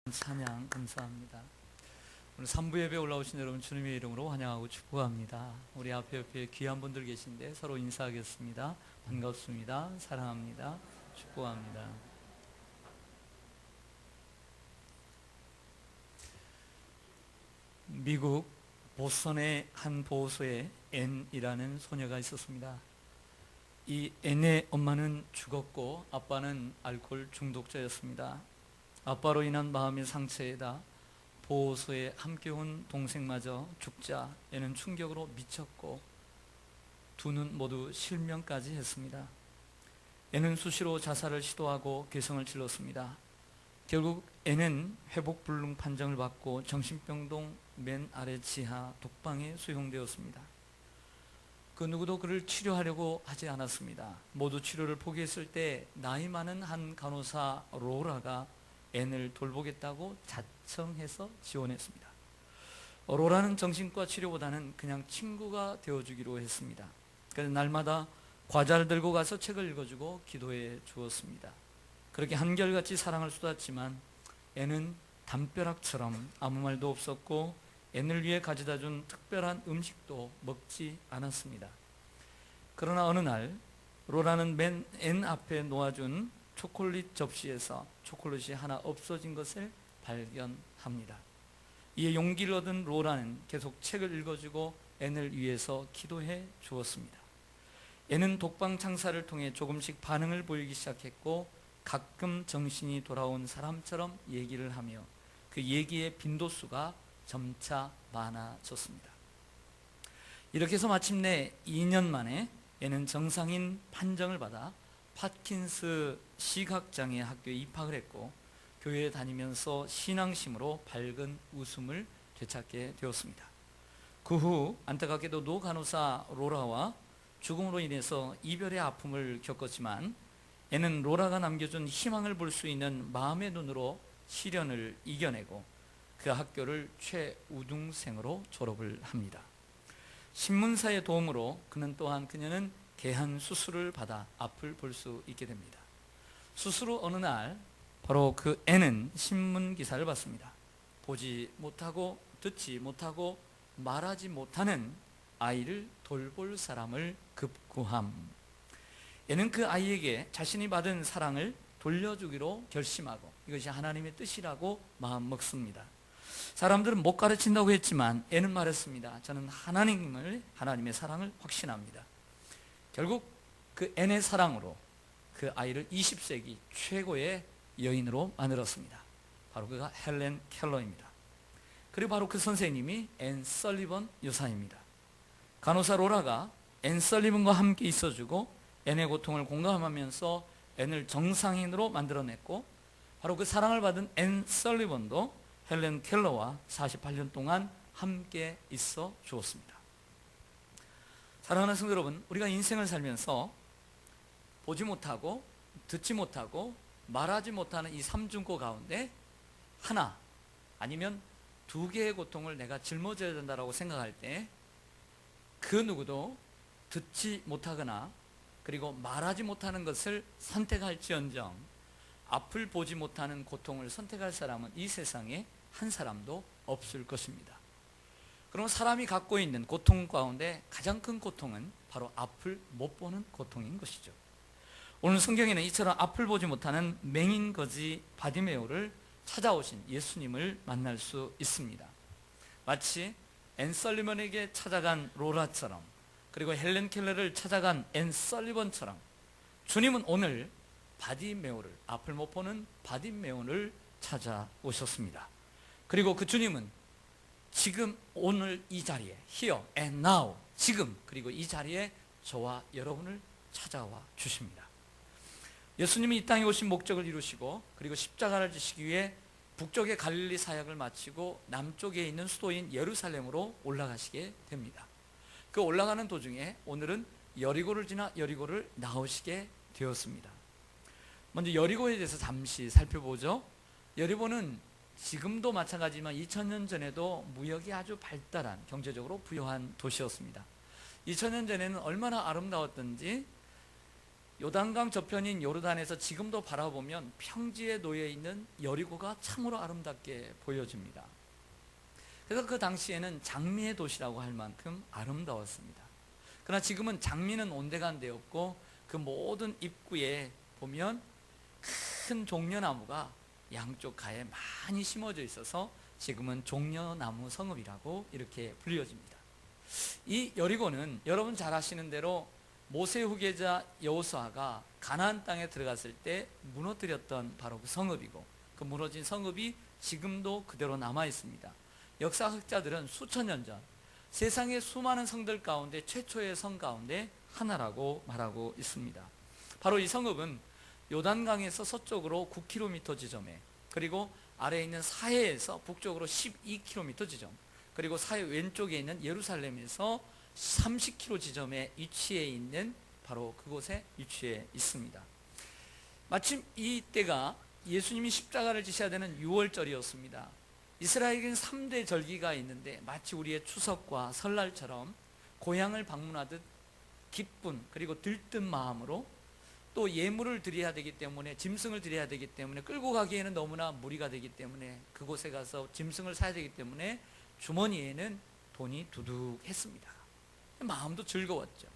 찬양 감사합니다. 오늘 3부 예배 올라오신 여러분 주님의 이름으로 환영하고 축복합니다. 우리 앞에 옆에 귀한 분들 계신데 서로 인사하겠습니다. 반갑습니다. 사랑합니다. 축복합니다. 미국 보스턴의 한 보호소에 앤이라는 소녀가 있었습니다. 이 앤의 엄마는 죽었고 아빠는 알코올 중독자였습니다. 아빠로 인한 마음의 상처에다 보호소에 함께 온 동생마저 죽자 애는 충격으로 미쳤고 두 눈 모두 실명까지 했습니다. 애는 수시로 자살을 시도하고 개성을 질렀습니다. 결국 애는 회복불능 판정을 받고 정신병동 맨 아래 지하 독방에 수용되었습니다. 그 누구도 그를 치료하려고 하지 않았습니다. 모두 치료를 포기했을 때 나이 많은 한 간호사 로라가 앤을 돌보겠다고 자청해서 지원했습니다. 로라는 정신과 치료보다는 그냥 친구가 되어주기로 했습니다. 그래서 날마다 과자를 들고 가서 책을 읽어주고 기도해 주었습니다. 그렇게 한결같이 사랑을 쏟았지만 앤은 담벼락처럼 아무 말도 없었고 앤을 위해 가져다 준 특별한 음식도 먹지 않았습니다. 그러나 어느 날 로라는 맨 앤 앞에 놓아준 초콜릿 접시에서 초콜릿이 하나 없어진 것을 발견합니다. 이에 용기를 얻은 로라는 계속 책을 읽어주고 앤을 위해서 기도해 주었습니다. 앤은 독방 창사를 통해 조금씩 반응을 보이기 시작했고 가끔 정신이 돌아온 사람처럼 얘기를 하며 그 얘기의 빈도수가 점차 많아졌습니다. 이렇게 해서 마침내 2년 만에 앤은 정상인 판정을 받아 파킨스 시각장애 학교에 입학을 했고 교회에 다니면서 신앙심으로 밝은 웃음을 되찾게 되었습니다. 그 후 안타깝게도 노 간호사 로라와 죽음으로 인해서 이별의 아픔을 겪었지만 애는 로라가 남겨준 희망을 볼 수 있는 마음의 눈으로 시련을 이겨내고 그 학교를 최우등생으로 졸업을 합니다. 신문사의 도움으로 그녀는 개한 수술을 받아 앞을 볼 수 있게 됩니다. 수술 후 어느 날 바로 그 애는 신문 기사를 봤습니다. 보지 못하고 듣지 못하고 말하지 못하는 아이를 돌볼 사람을 급구함. 애는 그 아이에게 자신이 받은 사랑을 돌려주기로 결심하고 이것이 하나님의 뜻이라고 마음먹습니다. 사람들은 못 가르친다고 했지만 애는 말했습니다. 저는 하나님의 사랑을 확신합니다. 결국 그 앤의 사랑으로 그 아이를 20세기 최고의 여인으로 만들었습니다. 바로 그가 헬렌 켈러입니다. 그리고 바로 그 선생님이 앤 설리번 여사입니다. 간호사 로라가 앤 설리번과 함께 있어주고 앤의 고통을 공감하면서 앤을 정상인으로 만들어냈고 바로 그 사랑을 받은 앤 설리번도 헬렌 켈러와 48년 동안 함께 있어 주었습니다. 사랑하는 성도 여러분, 우리가 인생을 살면서 보지 못하고 듣지 못하고 말하지 못하는 이 삼중고 가운데 하나 아니면 두 개의 고통을 내가 짊어져야 된다고 생각할 때 그 누구도 듣지 못하거나 그리고 말하지 못하는 것을 선택할지언정 앞을 보지 못하는 고통을 선택할 사람은 이 세상에 한 사람도 없을 것입니다. 그럼 사람이 갖고 있는 고통 가운데 가장 큰 고통은 바로 앞을 못 보는 고통인 것이죠. 오늘 성경에는 이처럼 앞을 보지 못하는 맹인거지 바디메오를 찾아오신 예수님을 만날 수 있습니다. 마치 앤 설리번에게 찾아간 로라처럼 그리고 헬렌 켈러를 찾아간 앤 설리번처럼 주님은 오늘 바디메오를 앞을 못 보는 바디메오를 찾아오셨습니다. 그리고 그 주님은 지금 오늘 이 자리에 here and now 지금 그리고 이 자리에 저와 여러분을 찾아와 주십니다. 예수님이 이 땅에 오신 목적을 이루시고 그리고 십자가를 지시기 위해 북쪽의 갈릴리 사역을 마치고 남쪽에 있는 수도인 예루살렘으로 올라가시게 됩니다. 그 올라가는 도중에 오늘은 여리고를 지나 여리고를 나오시게 되었습니다. 먼저 여리고에 대해서 잠시 살펴보죠. 여리고는 지금도 마찬가지지만 2000년 전에도 무역이 아주 발달한 경제적으로 부유한 도시였습니다. 2000년 전에는 얼마나 아름다웠던지 요단강 저편인 요르단에서 지금도 바라보면 평지에 놓여 있는 여리고가 참으로 아름답게 보여집니다. 그래서 그 당시에는 장미의 도시라고 할 만큼 아름다웠습니다. 그러나 지금은 장미는 온데간데 없고 그 모든 입구에 보면 큰 종려나무가 양쪽 가에 많이 심어져 있어서 지금은 종려나무 성읍이라고 이렇게 불려집니다. 이 여리고는 여러분 잘 아시는 대로 모세 후계자 여호수아가 가나안 땅에 들어갔을 때 무너뜨렸던 바로 그 성읍이고, 그 무너진 성읍이 지금도 그대로 남아 있습니다. 역사학자들은 수천 년 전 세상의 수많은 성들 가운데 최초의 성 가운데 하나라고 말하고 있습니다. 바로 이 성읍은 요단강에서 서쪽으로 9km 지점에, 그리고 아래에 있는 사해에서 북쪽으로 12km 지점, 그리고 사해 왼쪽에 있는 예루살렘에서 30km 지점에 위치해 있는 바로 그곳에 위치해 있습니다. 마침 이때가 예수님이 십자가를 지셔야 되는 6월절이었습니다. 이스라엘에게는 3대 절기가 있는데 마치 우리의 추석과 설날처럼 고향을 방문하듯 기쁜 그리고 들뜬 마음으로, 또 예물을 드려야 되기 때문에, 짐승을 드려야 되기 때문에, 끌고 가기에는 너무나 무리가 되기 때문에 그곳에 가서 짐승을 사야 되기 때문에 주머니에는 돈이 두둑했습니다. 마음도 즐거웠죠.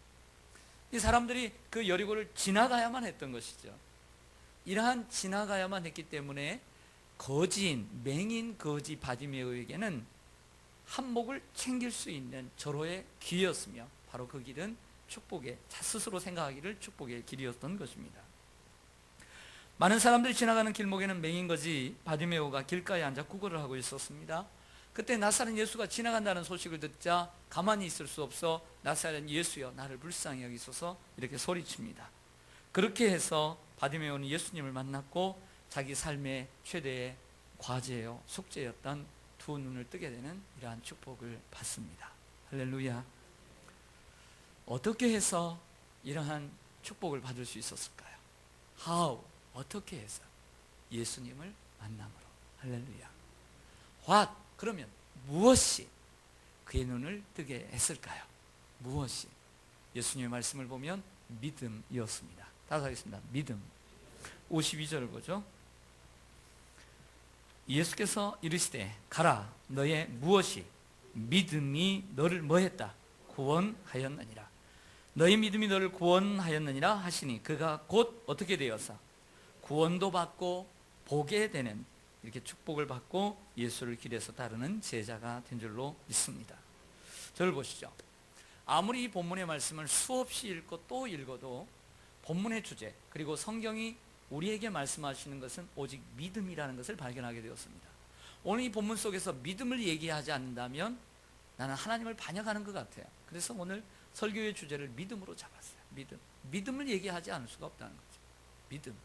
이 사람들이 그 여리고를 지나가야만 했던 것이죠. 이러한 지나가야만 했기 때문에 거지인, 맹인 거지 바디메오에게는 한몫을 챙길 수 있는 절호의 길이었으며, 바로 그 길은 축복의, 스스로 생각하기를 축복의 길이었던 것입니다. 많은 사람들이 지나가는 길목에는 맹인 거지 바디메오가 길가에 앉아 구걸을 하고 있었습니다. 그때 나사렛 예수가 지나간다는 소식을 듣자 가만히 있을 수 없어 나사렛 예수여 나를 불쌍히 여기소서 이렇게 소리칩니다. 그렇게 해서 바디메오는 예수님을 만났고 자기 삶의 최대의 과제요 숙제였던 두 눈을 뜨게 되는 이러한 축복을 받습니다. 할렐루야. 어떻게 해서 이러한 축복을 받을 수 있었을까요? How? 어떻게 해서? 예수님을 만남으로. 할렐루야. What? 그러면 무엇이 그의 눈을 뜨게 했을까요? 무엇이? 예수님의 말씀을 보면 믿음이었습니다. 다시 하겠습니다. 믿음. 52절을 보죠. 예수께서 이르시되 가라 너의 무엇이 믿음이 너를 뭐했다? 구원하였느니라. 너의 믿음이 너를 구원하였느니라 하시니 그가 곧 어떻게 되어서 구원도 받고 보게 되는, 이렇게 축복을 받고 예수를 길에서 따르는 제자가 된 줄로 믿습니다. 저를 보시죠. 아무리 이 본문의 말씀을 수없이 읽고 또 읽어도 본문의 주제, 그리고 성경이 우리에게 말씀하시는 것은 오직 믿음이라는 것을 발견하게 되었습니다. 오늘 이 본문 속에서 믿음을 얘기하지 않는다면 나는 하나님을 반역하는 것 같아요. 그래서 오늘 설교의 주제를 믿음으로 잡았어요. 믿음을 얘기하지 않을 수가 없다는 거죠. 믿음.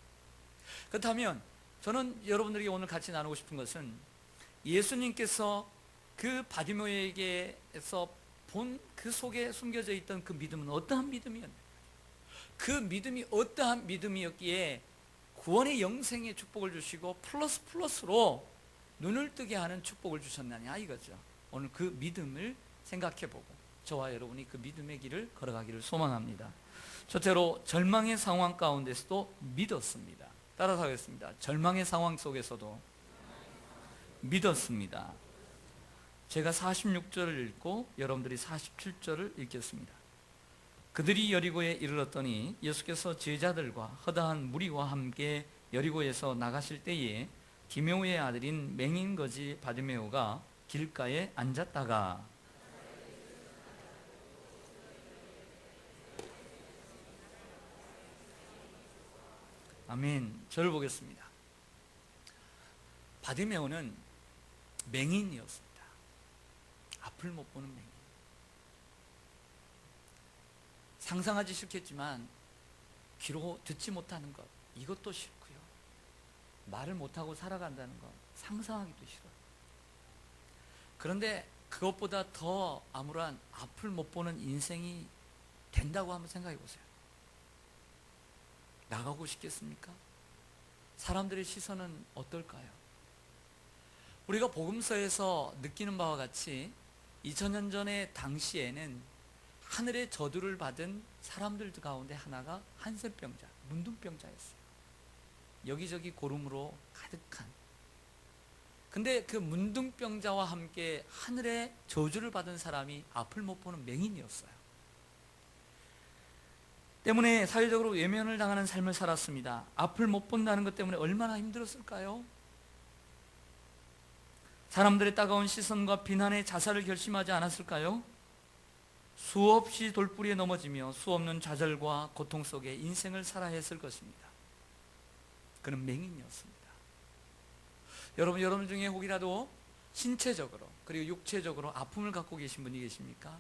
그렇다면 저는 여러분들에게 오늘 같이 나누고 싶은 것은 예수님께서 그 바디메오에게서 본 그 속에 숨겨져 있던 그 믿음은 어떠한 믿음이었는가? 그 믿음이 어떠한 믿음이었기에 구원의 영생의 축복을 주시고 플러스로 눈을 뜨게 하는 축복을 주셨느냐 이거죠. 오늘 그 믿음을 생각해보고 저와 여러분이 그 믿음의 길을 걸어가기를 소망합니다. 첫째로 절망의 상황 가운데서도 믿었습니다. 따라서 하겠습니다. 절망의 상황 속에서도 믿었습니다. 제가 46절을 읽고 여러분들이 47절을 읽겠습니다. 그들이 여리고에 이르렀더니 예수께서 제자들과 허다한 무리와 함께 여리고에서 나가실 때에 디메오의 아들인 맹인거지 바디메오가 길가에 앉았다가 아멘. 저를 보겠습니다. 바디메오는 맹인이었습니다. 앞을 못 보는 맹인. 상상하기 싫겠지만 귀로 듣지 못하는 것, 이것도 싫고요. 말을 못하고 살아간다는 것, 상상하기도 싫어요. 그런데 그것보다 더 암울한 앞을 못 보는 인생이 된다고 한번 생각해 보세요. 나가고 싶겠습니까? 사람들의 시선은 어떨까요? 우리가 복음서에서 느끼는 바와 같이 2000년 전의 당시에는 하늘의 저주를 받은 사람들 가운데 하나가 한센병자, 문둥병자였어요. 여기저기 고름으로 가득한. 근데 그 문둥병자와 함께 하늘의 저주를 받은 사람이 앞을 못 보는 맹인이었어요. 때문에 사회적으로 외면을 당하는 삶을 살았습니다. 앞을 못 본다는 것 때문에 얼마나 힘들었을까요? 사람들의 따가운 시선과 비난에 자살을 결심하지 않았을까요? 수없이 돌부리에 넘어지며 수없는 좌절과 고통 속에 인생을 살아야 했을 것입니다. 그는 맹인이었습니다. 여러분 중에 혹이라도 신체적으로 그리고 육체적으로 아픔을 갖고 계신 분이 계십니까?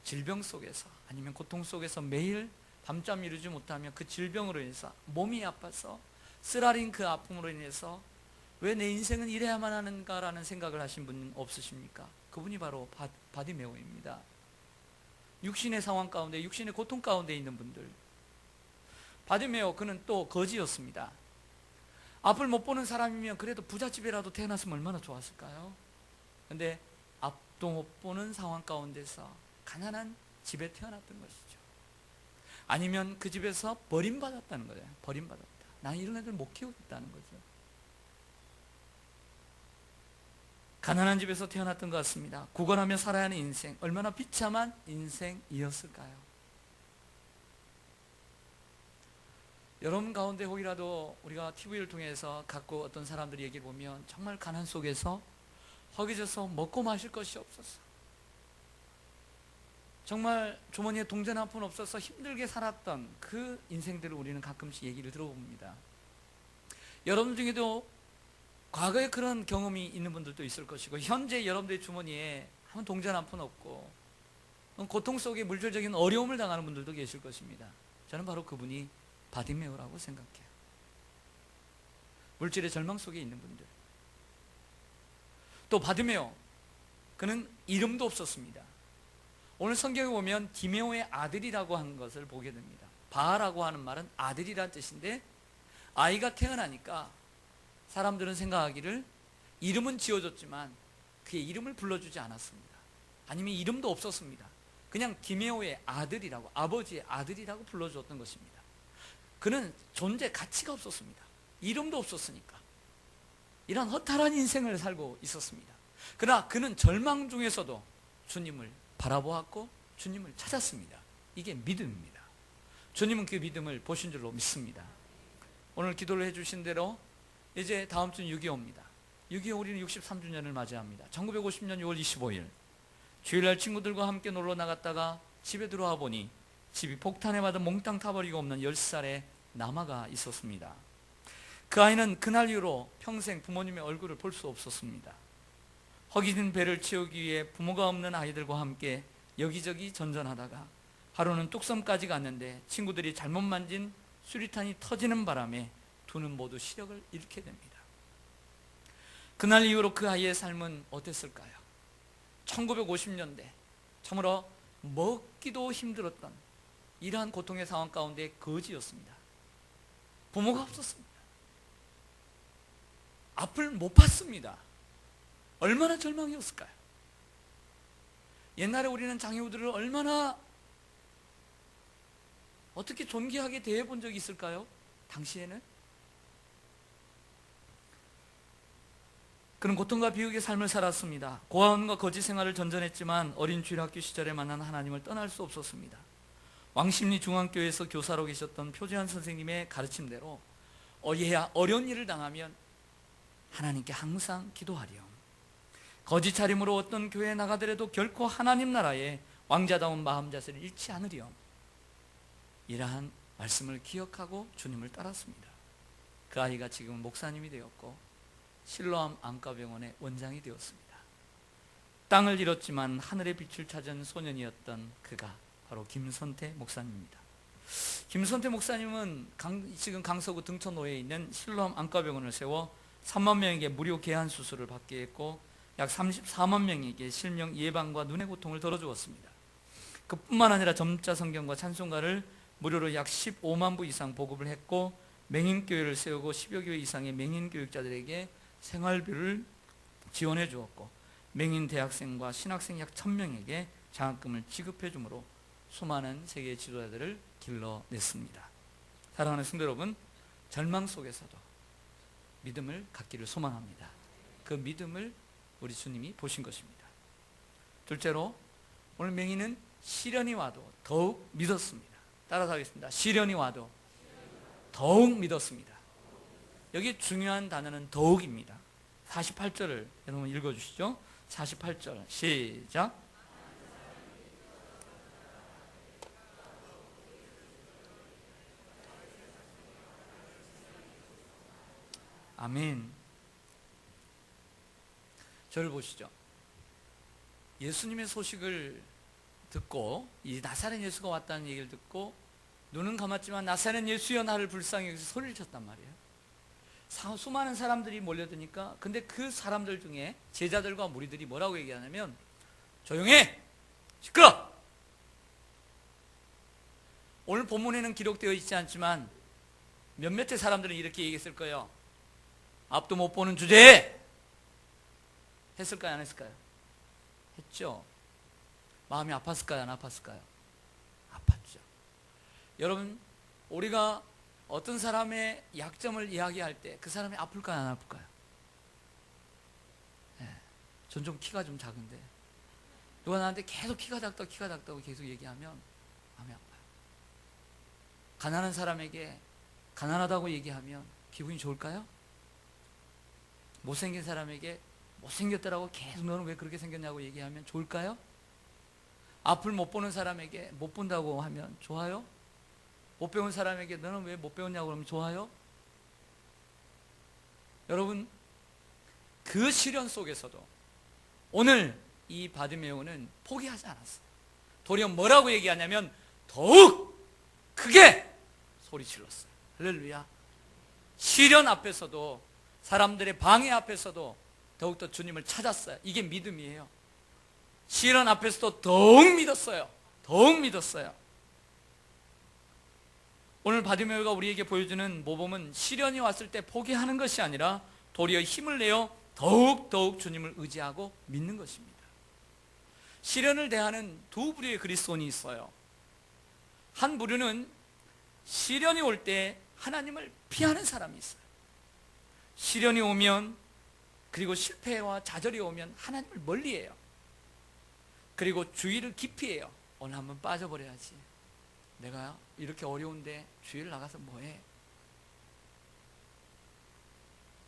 질병 속에서 아니면 고통 속에서 매일 밤잠 이루지 못하며 그 질병으로 인해서 몸이 아파서 쓰라린 그 아픔으로 인해서 왜 내 인생은 이래야만 하는가라는 생각을 하신 분 없으십니까? 그분이 바로 바디메오입니다. 육신의 상황 가운데, 육신의 고통 가운데 있는 분들. 바디메오, 그는 또 거지였습니다. 앞을 못 보는 사람이면 그래도 부잣집이라도 태어났으면 얼마나 좋았을까요? 근데 앞도 못 보는 상황 가운데서 가난한 집에 태어났던 것이죠. 아니면 그 집에서 버림받았다는 거예요. 버림받았다. 난 이런 애들 못 키우겠다는 거죠. 가난한 집에서 태어났던 것 같습니다. 구걸하며 살아야 하는 인생, 얼마나 비참한 인생이었을까요? 여러분 가운데 혹이라도 우리가 TV를 통해서 갖고 어떤 사람들이 얘기해 보면 정말 가난 속에서 허기져서 먹고 마실 것이 없었어. 정말 주머니에 동전 한 푼 없어서 힘들게 살았던 그 인생들을 우리는 가끔씩 얘기를 들어봅니다. 여러분 중에도 과거에 그런 경험이 있는 분들도 있을 것이고, 현재 여러분들의 주머니에 한 동전 한 푼 없고 고통 속에 물질적인 어려움을 당하는 분들도 계실 것입니다. 저는 바로 그분이 바디메오라고 생각해요. 물질의 절망 속에 있는 분들. 또 바디메오, 그는 이름도 없었습니다. 오늘 성경에 보면 디메오의 아들이라고 하는 것을 보게 됩니다. 바라고 하는 말은 아들이란 뜻인데, 아이가 태어나니까 사람들은 생각하기를 이름은 지어줬지만 그의 이름을 불러주지 않았습니다. 아니면 이름도 없었습니다. 그냥 디메오의 아들이라고, 아버지의 아들이라고 불러줬던 것입니다. 그는 존재 가치가 없었습니다. 이름도 없었으니까. 이런 허탈한 인생을 살고 있었습니다. 그러나 그는 절망 중에서도 주님을 바라보았고 주님을 찾았습니다. 이게 믿음입니다. 주님은 그 믿음을 보신 줄로 믿습니다. 오늘 기도를 해주신 대로 이제 다음 주는 6.25입니다. 6.25 우리는 63주년을 맞이합니다. 1950년 6월 25일 주일날 친구들과 함께 놀러 나갔다가 집에 들어와 보니 집이 폭탄에 맞아 몽땅 타버리고 없는 10살의 남아가 있었습니다. 그 아이는 그날 이후로 평생 부모님의 얼굴을 볼 수 없었습니다. 허기진 배를 채우기 위해 부모가 없는 아이들과 함께 여기저기 전전하다가 하루는 뚝섬까지 갔는데 친구들이 잘못 만진 수리탄이 터지는 바람에 두는 모두 시력을 잃게 됩니다. 그날 이후로 그 아이의 삶은 어땠을까요? 1950년대 참으로 먹기도 힘들었던 이러한 고통의 상황 가운데 거지였습니다. 부모가 없었습니다. 앞을 못 봤습니다. 얼마나 절망이었을까요? 옛날에 우리는 장애우들을 얼마나 어떻게 존귀하게 대해본 적이 있을까요? 당시에는? 그는 고통과 비극의 삶을 살았습니다. 고아원과 거지 생활을 전전했지만 어린 주일학교 시절에 만난 하나님을 떠날 수 없었습니다. 왕십리 중앙교회에서 교사로 계셨던 표재한 선생님의 가르침대로 얘야 어려운 일을 당하면 하나님께 항상 기도하렴. 거지 차림으로 어떤 교회에 나가더라도 결코 하나님 나라의 왕자다운 마음 자세를 잃지 않으렴. 이러한 말씀을 기억하고 주님을 따랐습니다. 그 아이가 지금 목사님이 되었고 실로암 안과병원의 원장이 되었습니다. 땅을 잃었지만 하늘의 빛을 찾은 소년이었던 그가 바로 김선태 목사님입니다. 김선태 목사님은 지금 강서구 등촌로에 있는 실로암 안과병원을 세워 3만 명에게 무료 개한 수술을 받게 했고 약 34만 명에게 실명 예방과 눈의 고통을 덜어주었습니다. 그뿐만 아니라 점자 성경과 찬송가를 무료로 약 15만 부 이상 보급을 했고 맹인교회를 세우고 10여 교회 이상의 맹인교육자들에게 생활비를 지원해 주었고 맹인 대학생과 신학생 약 1000명에게 장학금을 지급해 주므로 수많은 세계 지도자들을 길러냈습니다. 사랑하는 성도 여러분, 절망 속에서도 믿음을 갖기를 소망합니다. 그 믿음을 우리 주님이 보신 것입니다. 둘째로, 오늘 맹인은 시련이 와도 더욱 믿었습니다. 따라서 하겠습니다. 시련이 와도 더욱 믿었습니다. 여기 중요한 단어는 더욱입니다. 48절을 여러분 읽어주시죠. 48절 시작. 아멘. 저를 보시죠. 예수님의 소식을 듣고 이 나사렛 예수가 왔다는 얘기를 듣고 눈은 감았지만 나사렛 예수여 나를 불쌍히 여기서 소리를 쳤단 말이에요. 수많은 사람들이 몰려드니까, 근데 그 사람들 중에 제자들과 무리들이 뭐라고 얘기하냐면 조용해! 시끄러! 오늘 본문에는 기록되어 있지 않지만 몇몇의 사람들은 이렇게 얘기했을 거예요. 앞도 못 보는 주제에 했을까요? 안 했을까요? 했죠. 마음이 아팠을까요? 안 아팠을까요? 아팠죠. 여러분, 우리가 어떤 사람의 약점을 이야기할 때 그 사람이 아플까요? 안 아플까요? 전 좀 키가 좀 작은데 누가 나한테 계속 키가 작다고 계속 얘기하면 마음이 아파요. 가난한 사람에게 가난하다고 얘기하면 기분이 좋을까요? 못생긴 사람에게 못생겼다라고 계속 너는 왜 그렇게 생겼냐고 얘기하면 좋을까요? 앞을 못 보는 사람에게 못 본다고 하면 좋아요? 못 배운 사람에게 너는 왜 못 배웠냐고 그러면 좋아요? 여러분, 그 시련 속에서도 오늘 이 바디메오는 포기하지 않았어요. 도리어 뭐라고 얘기하냐면 더욱 크게 소리질렀어요. 할렐루야. 시련 앞에서도, 사람들의 방해 앞에서도 더욱더 주님을 찾았어요. 이게 믿음이에요. 시련 앞에서도 더욱 믿었어요. 더욱 믿었어요. 오늘 바디메오가 우리에게 보여주는 모범은 시련이 왔을 때 포기하는 것이 아니라 도리어 힘을 내어 더욱 주님을 의지하고 믿는 것입니다. 시련을 대하는 두 부류의 그리스도인이 있어요. 한 부류는 시련이 올 때 하나님을 피하는 사람이 있어요. 시련이 오면, 그리고 실패와 좌절이 오면 하나님을 멀리해요. 그리고 주의를 깊이 해요. 오늘 한번 빠져버려야지. 내가 이렇게 어려운데 주의를 나가서 뭐해?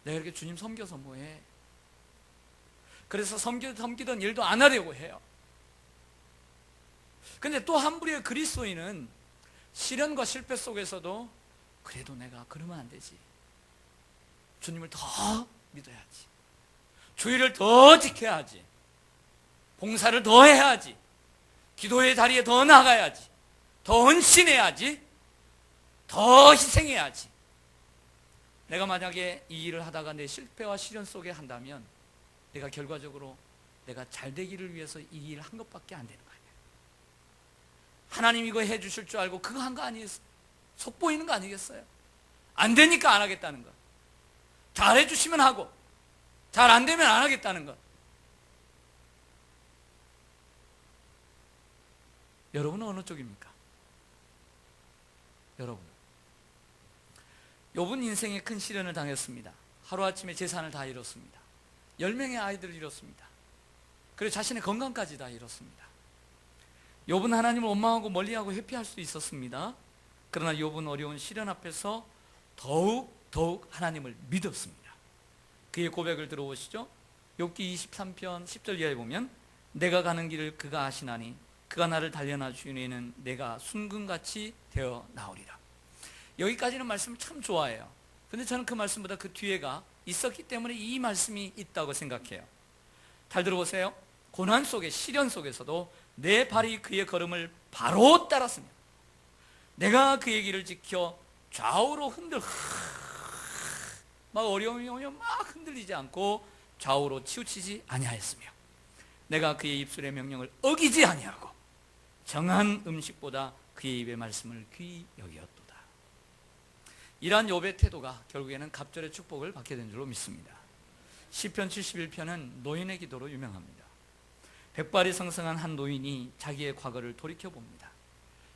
내가 이렇게 주님 섬겨서 뭐해? 그래서 섬기던 일도 안 하려고 해요. 근데 또 한 부류의 그리스도인은 시련과 실패 속에서도 그래도 내가 그러면 안 되지. 주님을 더 믿어야지. 주의를 더 지켜야지. 봉사를 더 해야지. 기도의 자리에 더 나가야지. 더 헌신해야지. 더 희생해야지. 내가 만약에 이 일을 하다가 내 실패와 시련 속에 한다면 내가 결과적으로 내가 잘 되기를 위해서 이 일을 한 것밖에 안 되는 거 아니에요. 하나님 이거 해 주실 줄 알고 그거 한 거 아니겠어요? 속보이는 거 아니겠어요? 안 되니까 안 하겠다는 거. 잘 해주시면 하고 잘 안 되면 안 하겠다는 것. 여러분은 어느 쪽입니까? 여러분, 욥은 인생에 큰 시련을 당했습니다. 하루아침에 재산을 다 잃었습니다. 10명의 아이들을 잃었습니다. 그리고 자신의 건강까지 다 잃었습니다. 욥은 하나님을 원망하고 멀리하고 회피할 수 있었습니다. 그러나 욥은 어려운 시련 앞에서 더욱 하나님을 믿었습니다. 그의 고백을 들어보시죠. 욥기 23편 10절 이하에 보면 내가 가는 길을 그가 아시나니 그가 나를 단련하 주니는 내가 순금같이 되어 나오리라. 여기까지는 말씀을 참 좋아해요. 근데 저는 그 말씀보다 그 뒤에가 있었기 때문에 이 말씀이 있다고 생각해요. 잘 들어보세요. 고난 속에, 시련 속에서도 내 발이 그의 걸음을 바로 따랐으며 내가 그의 길을 지켜 좌우로 막 어려움이 오면 막 흔들리지 않고 좌우로 치우치지 아니하였으며 내가 그의 입술의 명령을 어기지 아니하고 정한 음식보다 그의 입의 말씀을 귀히 여기었도다. 이러한 욥의 태도가 결국에는 갑절의 축복을 받게 된 줄로 믿습니다. 시편 71편은 노인의 기도로 유명합니다. 백발이 성성한 한 노인이 자기의 과거를 돌이켜봅니다.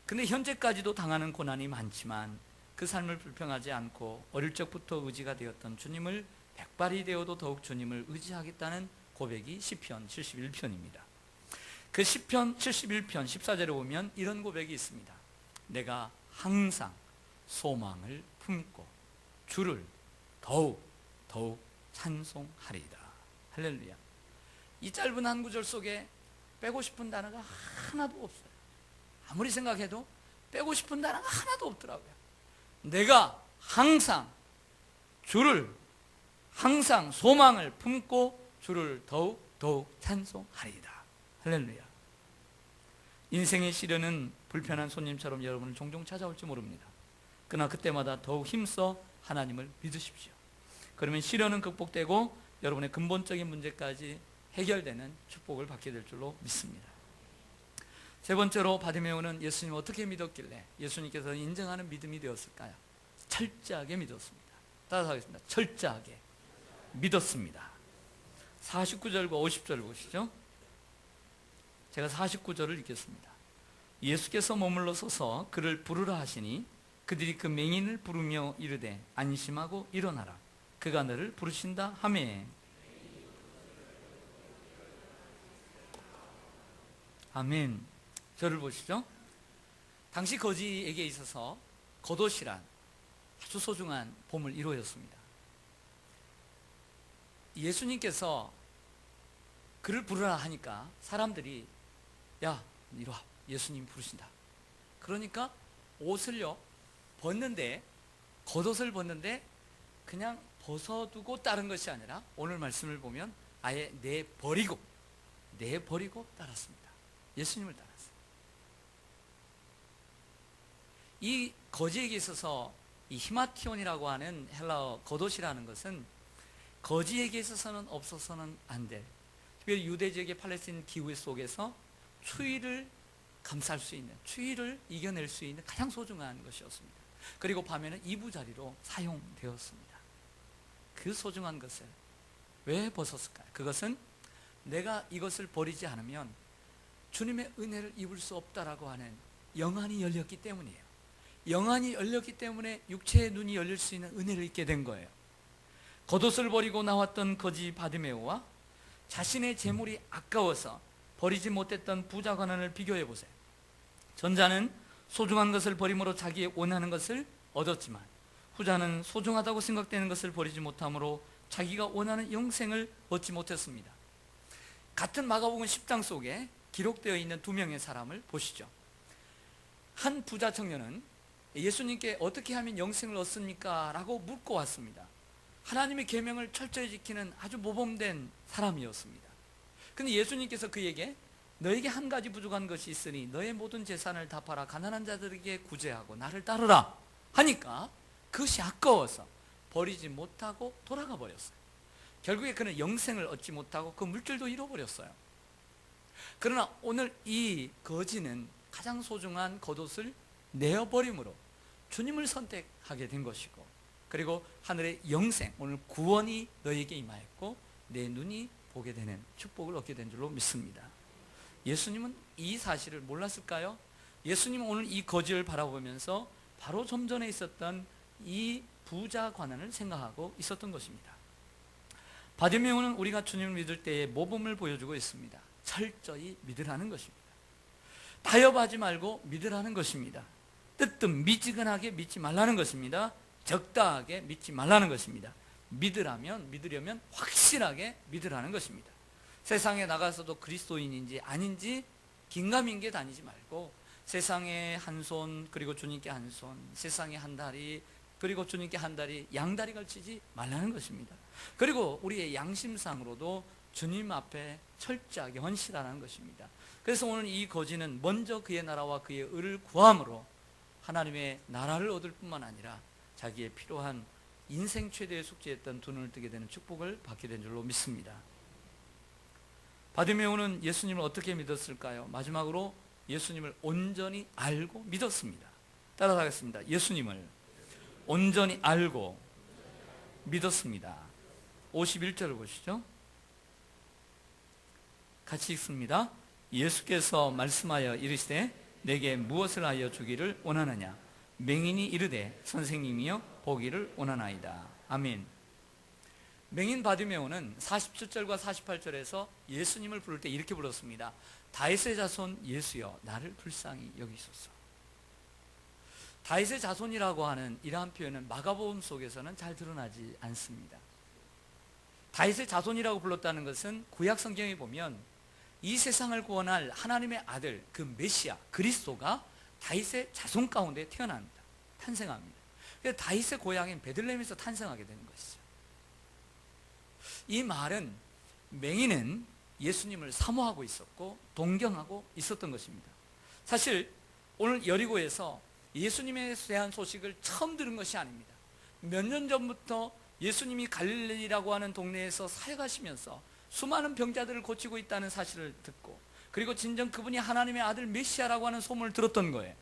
근데 현재까지도 당하는 고난이 많지만 그 삶을 불평하지 않고 어릴 적부터 의지가 되었던 주님을 백발이 되어도 더욱 주님을 의지하겠다는 고백이 시편 71편입니다. 그 시편 71편 14절에 보면 이런 고백이 있습니다. 내가 항상 소망을 품고 주를 더욱 찬송하리이다. 할렐루야. 이 짧은 한 구절 속에 빼고 싶은 단어가 하나도 없어요. 아무리 생각해도 빼고 싶은 단어가 하나도 없더라고요. 내가 항상 소망을 품고 주를 더욱 찬송하리이다. 할렐루야. 인생의 시련은 불편한 손님처럼 여러분을 종종 찾아올지 모릅니다. 그러나 그때마다 더욱 힘써 하나님을 믿으십시오. 그러면 시련은 극복되고 여러분의 근본적인 문제까지 해결되는 축복을 받게 될 줄로 믿습니다. 세 번째로 바디메오는 예수님을 어떻게 믿었길래 예수님께서 인정하는 믿음이 되었을까요? 철저하게 믿었습니다. 따라서 하겠습니다. 철저하게 믿었습니다. 49절과 50절 보시죠. 제가 49절을 읽겠습니다. 예수께서 머물러 서서 그를 부르라 하시니 그들이 그 맹인을 부르며 이르되 안심하고 일어나라. 그가 너를 부르신다 하매. 아멘. 저를 보시죠. 당시 거지에게 있어서 겉옷이란 아주 소중한 보물 1호였습니다. 예수님께서 그를 부르라 하니까 사람들이 야 이리 와, 예수님 부르신다. 그러니까 옷을요 벗는데, 겉옷을 벗는데 그냥 벗어두고 따른 것이 아니라 오늘 말씀을 보면 아예 내버리고 따랐습니다. 예수님을 따랐어요. 이 거지에게 있어서 이 히마티온이라고 하는 헬라어 겉옷이라는 것은 거지에게 있어서는 없어서는 안 될, 특별히 유대 지역의 팔레스틴 기후 속에서 추위를 감쌀 수 있는, 추위를 이겨낼 수 있는 가장 소중한 것이었습니다. 그리고 밤에는 이부자리로 사용되었습니다. 그 소중한 것을 왜 벗었을까요? 그것은 내가 이것을 버리지 않으면 주님의 은혜를 입을 수 없다라고 하는 영안이 열렸기 때문이에요. 영안이 열렸기 때문에 육체의 눈이 열릴 수 있는 은혜를 입게 된 거예요. 겉옷을 버리고 나왔던 거지 바디메오와 자신의 재물이 아까워서 버리지 못했던 부자 관원을 비교해 보세요. 전자는 소중한 것을 버림으로 자기의 원하는 것을 얻었지만 후자는 소중하다고 생각되는 것을 버리지 못함으로 자기가 원하는 영생을 얻지 못했습니다. 같은 마가복음 10장 속에 기록되어 있는 두 명의 사람을 보시죠. 한 부자 청년은 예수님께 어떻게 하면 영생을 얻습니까? 라고 묻고 왔습니다. 하나님의 계명을 철저히 지키는 아주 모범된 사람이었습니다. 근데 예수님께서 그에게 너에게 한 가지 부족한 것이 있으니 너의 모든 재산을 다 팔아 가난한 자들에게 구제하고 나를 따르라 하니까 그것이 아까워서 버리지 못하고 돌아가 버렸어요. 결국에 그는 영생을 얻지 못하고 그 물질도 잃어버렸어요. 그러나 오늘 이 거지는 가장 소중한 겉옷을 내어버림으로 주님을 선택하게 된 것이고, 그리고 하늘의 영생, 오늘 구원이 너에게 임하였고 내 눈이 보게 되는 축복을 얻게 된 줄로 믿습니다. 예수님은 이 사실을 몰랐을까요? 예수님은 오늘 이 거지를 바라보면서 바로 좀 전에 있었던 이 부자 관원을 생각하고 있었던 것입니다. 바디메오는 우리가 주님을 믿을 때의 모범을 보여주고 있습니다. 철저히 믿으라는 것입니다. 타협하지 말고 믿으라는 것입니다. 뜨뜻미지근하게 믿지 말라는 것입니다. 적다하게 믿지 말라는 것입니다. 믿으려면 확실하게 믿으라는 것입니다. 세상에 나가서도 그리스도인인지 아닌지 긴가민가 다니지 말고 세상에 한 손 그리고 주님께 한 손, 세상에 한 다리 그리고 주님께 한 다리, 양다리 걸치지 말라는 것입니다. 그리고 우리의 양심상으로도 주님 앞에 철저하게 헌신하라는 것입니다. 그래서 오늘 이 거지는 먼저 그의 나라와 그의 의를 구함으로 하나님의 나라를 얻을 뿐만 아니라 자기의 필요한 인생 최대의 숙제였던 두 눈을 뜨게 되는 축복을 받게 된 줄로 믿습니다. 바디메오는 예수님을 어떻게 믿었을까요? 마지막으로 예수님을 온전히 알고 믿었습니다. 따라서 하겠습니다. 예수님을 온전히 알고 믿었습니다. 51절을 보시죠. 같이 읽습니다. 예수께서 말씀하여 이르시되 내게 무엇을 하여 주기를 원하느냐? 맹인이 이르되 선생님이여 보기를 원하나이다. 아멘. 맹인 바디메오는 47절과 48절에서 예수님을 부를 때 이렇게 불렀습니다. 다윗의 자손 예수여 나를 불쌍히 여기소서. 다윗의 자손이라고 하는 이러한 표현은 마가복음 속에서는 잘 드러나지 않습니다. 다윗의 자손이라고 불렀다는 것은 구약 성경에 보면 이 세상을 구원할 하나님의 아들 그 메시아 그리스도가 다윗의 자손 가운데 태어납니다. 탄생합니다. 그래서 다윗의 고향인 베들레헴에서 탄생하게 되는 것이죠. 이 말은 맹인은 예수님을 사모하고 있었고 동경하고 있었던 것입니다. 사실 오늘 여리고에서 예수님에 대한 소식을 처음 들은 것이 아닙니다. 몇 년 전부터 예수님이 갈릴리라고 하는 동네에서 사역하시면서 수많은 병자들을 고치고 있다는 사실을 듣고, 그리고 진정 그분이 하나님의 아들 메시아라고 하는 소문을 들었던 거예요.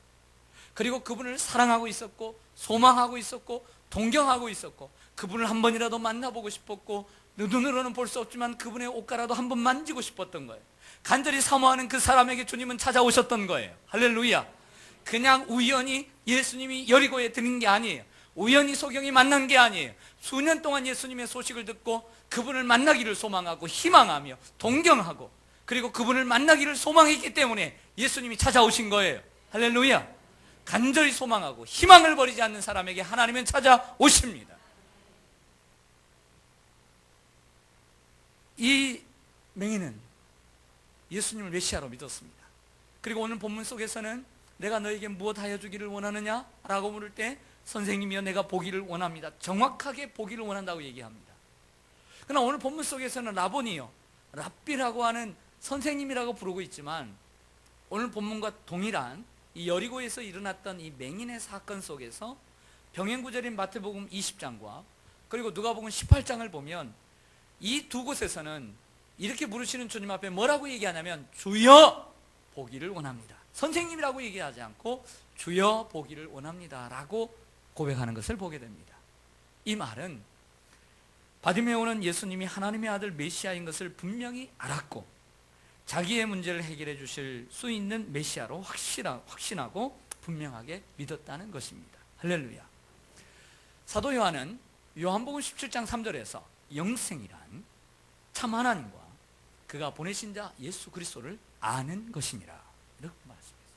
그리고 그분을 사랑하고 있었고 소망하고 있었고 동경하고 있었고, 그분을 한 번이라도 만나보고 싶었고, 눈으로는 볼 수 없지만 그분의 옷가라도 한 번 만지고 싶었던 거예요. 간절히 사모하는 그 사람에게 주님은 찾아오셨던 거예요. 할렐루야. 그냥 우연히 예수님이 여리고에 드는 게 아니에요. 우연히 소경이 만난 게 아니에요. 수년 동안 예수님의 소식을 듣고 그분을 만나기를 소망하고 희망하며 동경하고, 그리고 그분을 만나기를 소망했기 때문에 예수님이 찾아오신 거예요. 할렐루야. 간절히 소망하고 희망을 버리지 않는 사람에게 하나님은 찾아오십니다. 이 맹인은 예수님을 메시아로 믿었습니다. 그리고 오늘 본문 속에서는 내가 너에게 무엇 하여 주기를 원하느냐? 라고 물을 때 선생님이여 내가 보기를 원합니다. 정확하게 보기를 원한다고 얘기합니다. 그러나 오늘 본문 속에서는 라보니요, 랍비라고 하는 선생님이라고 부르고 있지만, 오늘 본문과 동일한 이 여리고에서 일어났던 이 맹인의 사건 속에서 병행구절인 마태복음 20장과 그리고 누가복음 18장을 보면 이 두 곳에서는 이렇게 부르시는 주님 앞에 뭐라고 얘기하냐면 주여 보기를 원합니다. 선생님이라고 얘기하지 않고 주여 보기를 원합니다 라고 고백하는 것을 보게 됩니다. 이 말은 바디메오는 예수님이 하나님의 아들 메시아인 것을 분명히 알았고 자기의 문제를 해결해 주실 수 있는 메시아로 확신하고 분명하게 믿었다는 것입니다. 할렐루야. 사도 요한은 요한복음 17장 3절에서 영생이란 참 하나님과 그가 보내신 자 예수 그리스도를 아는 것이니라 이렇게 말씀했습니다.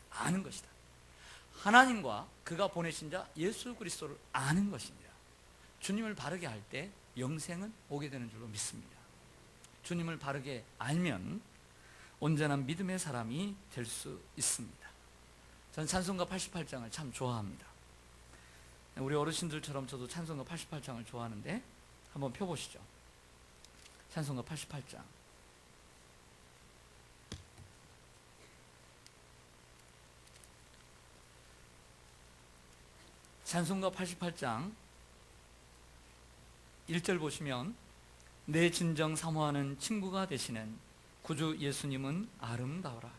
아는 것이다. 하나님과 그가 보내신 자 예수 그리스도를 아는 것이니라. 주님을 바르게 할 때 영생은 오게 되는 줄로 믿습니다. 주님을 바르게 알면 온전한 믿음의 사람이 될 수 있습니다. 저는 찬송가 88장을 참 좋아합니다. 우리 어르신들처럼 저도 찬송가 88장을 좋아하는데 한번 펴보시죠. 찬송가 88장. 찬송가 88장 1절 보시면 내 진정 사모하는 친구가 되시는 구주 예수님은 아름다워라.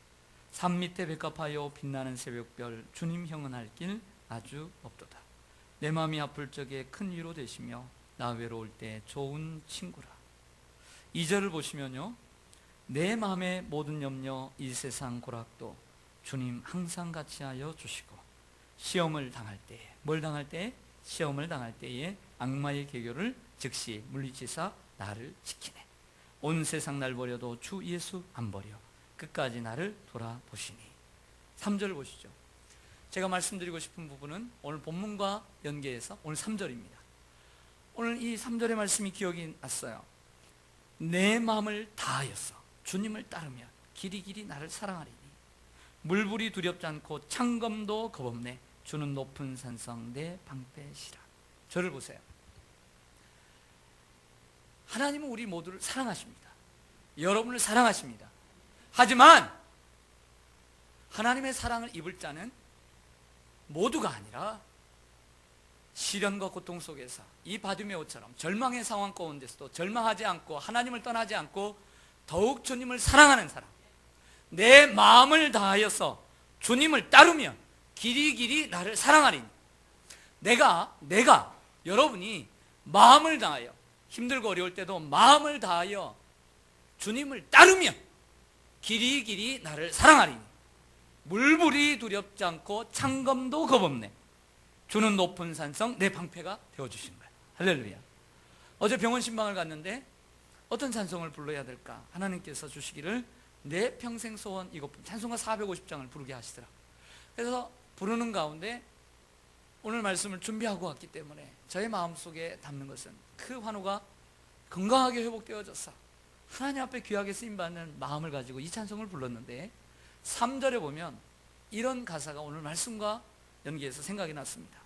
산 밑에 백합하여 빛나는 새벽별 주님 형언할 길 아주 없도다. 내 마음이 아플 적에 큰 위로 되시며 나 외로울 때 좋은 친구라. 2절을 보시면요, 내 마음의 모든 염려 이 세상 고락도 주님 항상 같이 하여 주시고 시험을 당할 때에, 뭘 당할 때에? 시험을 당할 때에 악마의 계교를 즉시 물리치사 나를 지키네. 온 세상 날 버려도 주 예수 안 버려 끝까지 나를 돌아보시니. 3절 보시죠. 제가 말씀드리고 싶은 부분은 오늘 본문과 연계해서 오늘 3절입니다. 오늘 이 3절의 말씀이 기억이 났어요. 내 마음을 다하여서 주님을 따르면 길이 길이 나를 사랑하리니 물불이 두렵지 않고 창검도 겁없네. 주는 높은 산성 내 방패시라. 저를 보세요. 하나님은 우리 모두를 사랑하십니다. 여러분을 사랑하십니다. 하지만 하나님의 사랑을 입을 자는 모두가 아니라 시련과 고통 속에서 이 바디메오처럼 절망의 상황 가운데서도 절망하지 않고 하나님을 떠나지 않고 더욱 주님을 사랑하는 사람, 내 마음을 다하여서 주님을 따르면 길이 길이 나를 사랑하리니. 내가 여러분이 마음을 다하여 힘들고 어려울 때도 마음을 다하여 주님을 따르면 길이 길이 나를 사랑하리니. 물불이 두렵지 않고 창검도 겁없네. 주는 높은 산성 내 방패가 되어주신 거야. 할렐루야. 어제 병원 신방을 갔는데 어떤 찬송을 불러야 될까? 하나님께서 주시기를 내 평생 소원 이것 찬송가 450장을 부르게 하시더라. 그래서 부르는 가운데 오늘 말씀을 준비하고 왔기 때문에 저의 마음속에 담는 것은 그 환우가 건강하게 회복되어져서 하나님 앞에 귀하게 쓰임받는 마음을 가지고 이 찬송을 불렀는데 3절에 보면 이런 가사가 오늘 말씀과 연계해서 생각이 났습니다.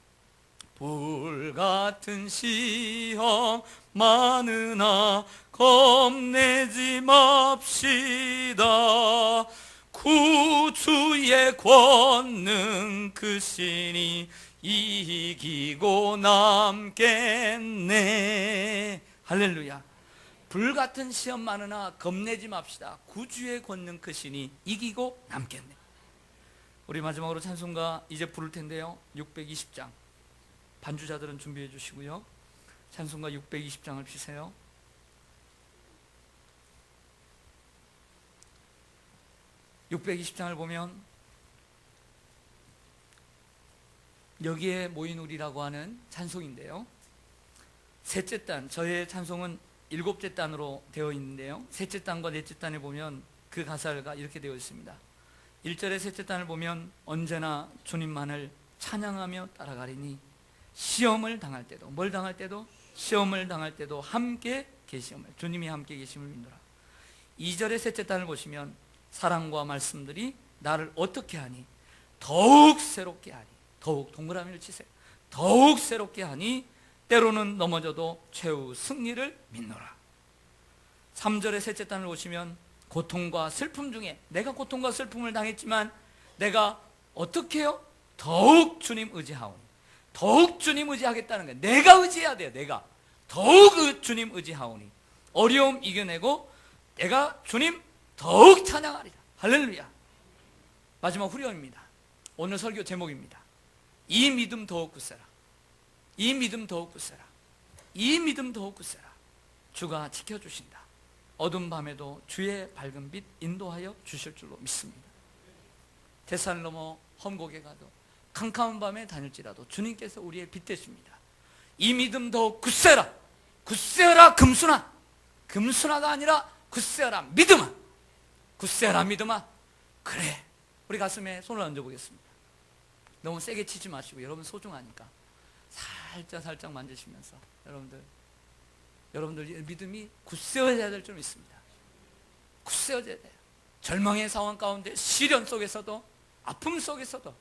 불같은 시험 많으나 겁내지 맙시다. 구주의 권능 크시니 이기고 남겠네. 할렐루야. 불같은 시험 많으나 겁내지 맙시다. 구주의 권능 크시니 이기고 남겠네. 우리 마지막으로 찬송가 이제 부를 텐데요, 620장 반주자들은 준비해 주시고요, 찬송가 620장을 피세요. (620장을) 보면 여기에 모인 우리라고 하는 찬송인데요, 셋째 단, 저의 찬송은 7째 단으로 되어 있는데요, 셋째 단과 넷째 단에 보면 그 가사가 이렇게 되어 있습니다. 1절의 셋째 단을 보면 언제나 주님만을 찬양하며 따라가리니 시험을 당할 때도, 뭘 당할 때도? 시험을 당할 때도 함께 계심을, 주님이 함께 계심을 믿노라. 2절의 셋째 단을 보시면 사랑과 말씀들이 나를 어떻게 하니? 더욱 새롭게 하니. 더욱, 동그라미를 치세요. 더욱 새롭게 하니 때로는 넘어져도 최후 승리를 믿노라. 3절의 셋째 단을 보시면 고통과 슬픔 중에, 내가 고통과 슬픔을 당했지만 내가 어떻게 해요? 더욱 주님 의지하오니. 더욱 주님 의지하겠다는 거예요. 내가 의지해야 돼요. 내가 더욱 주님 의지하오니 어려움 이겨내고 내가 주님 더욱 찬양하리라. 할렐루야. 마지막 후렴입니다. 오늘 설교 제목입니다. 이 믿음 더욱 굳세라. 이 믿음 더욱 굳세라. 이 믿음 더욱 굳세라. 주가 지켜주신다. 어두운 밤에도 주의 밝은 빛 인도하여 주실 줄로 믿습니다. 대산을 넘어 험곡에 가도 캄캄한 밤에 다닐지라도 주님께서 우리의 빛 되십니다. 이 믿음 더욱 굳세라. 굳세어라 금순아. 금순아가 아니라 굳세어라 믿음아. 굳세어라 믿음아. 그래, 우리 가슴에 손을 얹어보겠습니다. 너무 세게 치지 마시고, 여러분 소중하니까 살짝 만지시면서 여러분들 믿음이 굳세어져야 될 줄 믿습니다. 굳세어져야 돼요. 절망의 상황 가운데, 시련 속에서도, 아픔 속에서도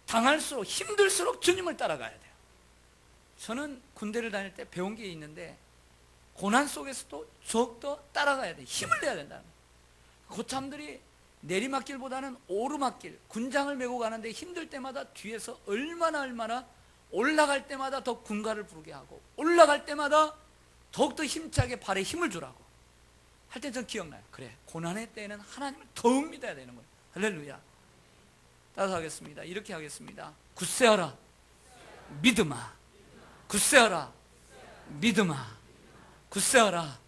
당할수록, 힘들수록 주님을 따라가야 돼요. 저는 군대를 다닐 때 배운 게 있는데, 고난 속에서도 더욱더 따라가야 돼요. 힘을 내야 된다는 거예요. 고참들이 내리막길보다는 오르막길, 군장을 메고 가는데 힘들 때마다 뒤에서 얼마나 올라갈 때마다 더 군가를 부르게 하고, 올라갈 때마다 더욱더 힘차게 발에 힘을 주라고 할 때 전 기억나요. 그래, 고난의 때에는 하나님을 더욱 믿어야 되는 거예요. 할렐루야. 따라서 하겠습니다. 이렇게 하겠습니다. 굳세어라 믿음아. 굳세어라 믿음아. 굳세어라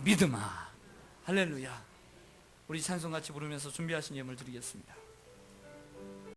믿음아. 할렐루야. 우리 찬송 같이 부르면서 준비하신 예물 드리겠습니다.